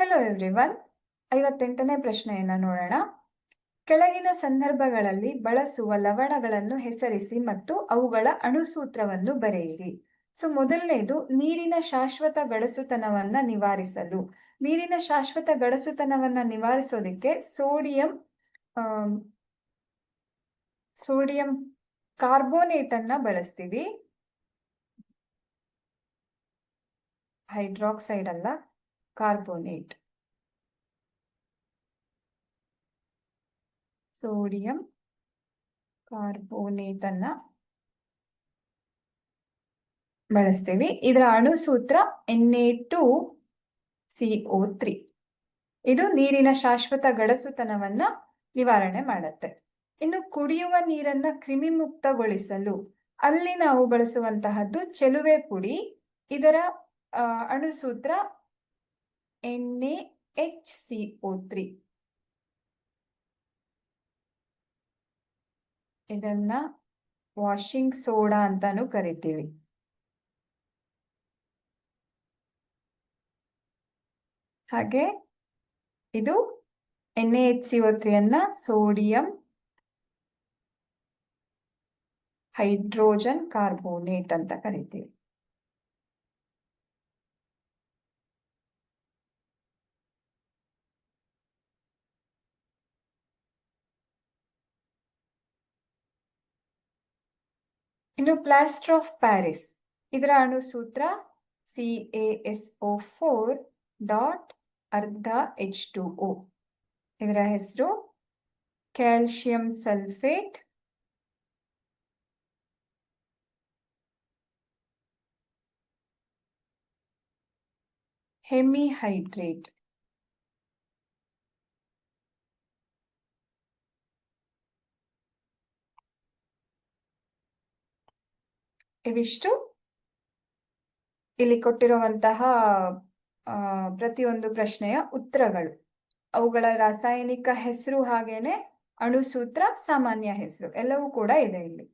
Hello everyone. 58ನೇ ಪ್ರಶ್ನೆಯನ್ನ ನೋಡೋಣ. ಕೆಳಗಿನ ಸಂದರ್ಭಗಳಲ್ಲಿ ಬಳಸುವ ಲವಣಗಳನ್ನು ಹೆಸರಿಸಿ ಮತ್ತು ಅವುಗಳ ಅಣುಸೂತ್ರವನ್ನು ಬರೆಯಿರಿ. ಮೊದಲನೇದು ನೀರಿನ ಶಾಶ್ವತ ಗಡಸುತನವನ್ನ ನಿವಾರಿಸಲು. ನೀರಿನ ಶಾಶ್ವತ ಗಡಸುತನವನ್ನ ನಿವಾರಿಸೋದಕ್ಕೆ ಸೋಡಿಯಂ ಕಾರ್ಬೋನೇಟ್ ಅನ್ನ ಬಳಸ್ತೀವಿ. ಹೈಡ್ರಾಕ್ಸೈಡ್ ಅಲ್ಲ, ಕಾರ್ಬೋನೇಟ್. ಸೋಡಿಯಂ ಕಾರ್ಬೋನೇಟ್ ಅನ್ನ ಬಳಸ್ತೀವಿ. ಇದರ ಅಣುಸೂತ್ರ Na2CO3. ಇದು ನೀರಿನ ಶಾಶ್ವತ ಗಡಸುತನವನ್ನ ನಿವಾರಣೆ ಮಾಡುತ್ತೆ. ಇನ್ನು ಕುಡಿಯುವ ನೀರನ್ನ ಕ್ರಿಮಿಮುಕ್ತಗೊಳಿಸಲು ಅಲ್ಲಿ ನಾವು ಬಳಸುವಂತಹದ್ದು ಚೆಲುವೆ ಪುಡಿ. ಇದರ ಅಣುಸೂತ್ರ NaHCO3. ಇದನ್ನ ವಾಷಿಂಗ್ ಸೋಡಾ ಅಂತಾನು ಕರಿತೀವಿ. ಹಾಗೆ ಇದು NaHCO3 ಅನ್ನ ಸೋಡಿಯಂ ಹೈಡ್ರೋಜನ್ ಕಾರ್ಬೋನೇಟ್ ಅಂತ ಕರಿತೀವಿ. ಇನ್ನು ಪ್ಲಾಸ್ಟರ್ ಆಫ್ ಪ್ಯಾರಿಸ್, ಇದರ ಅಣುಸೂತ್ರ CaSO4.(H2O). ಇದರ ಹೆಸರು ಕ್ಯಾಲ್ಸಿಯಂ ಸಲ್ಫೇಟ್ ಹೆಮಿಹೈಡ್ರೇಟ್. ಇವಿಷ್ಟು ಇಲ್ಲಿ ಕೊಟ್ಟಿರುವಂತಹ ಪ್ರತಿಯೊಂದು ಪ್ರಶ್ನೆಯ ಉತ್ತರಗಳು. ಅವುಗಳ ರಾಸಾಯನಿಕ ಹೆಸರು ಹಾಗೇನೆ ಅಣುಸೂತ್ರ, ಸಾಮಾನ್ಯ ಹೆಸರು ಎಲ್ಲವೂ ಕೂಡ ಇದೆ ಇಲ್ಲಿ.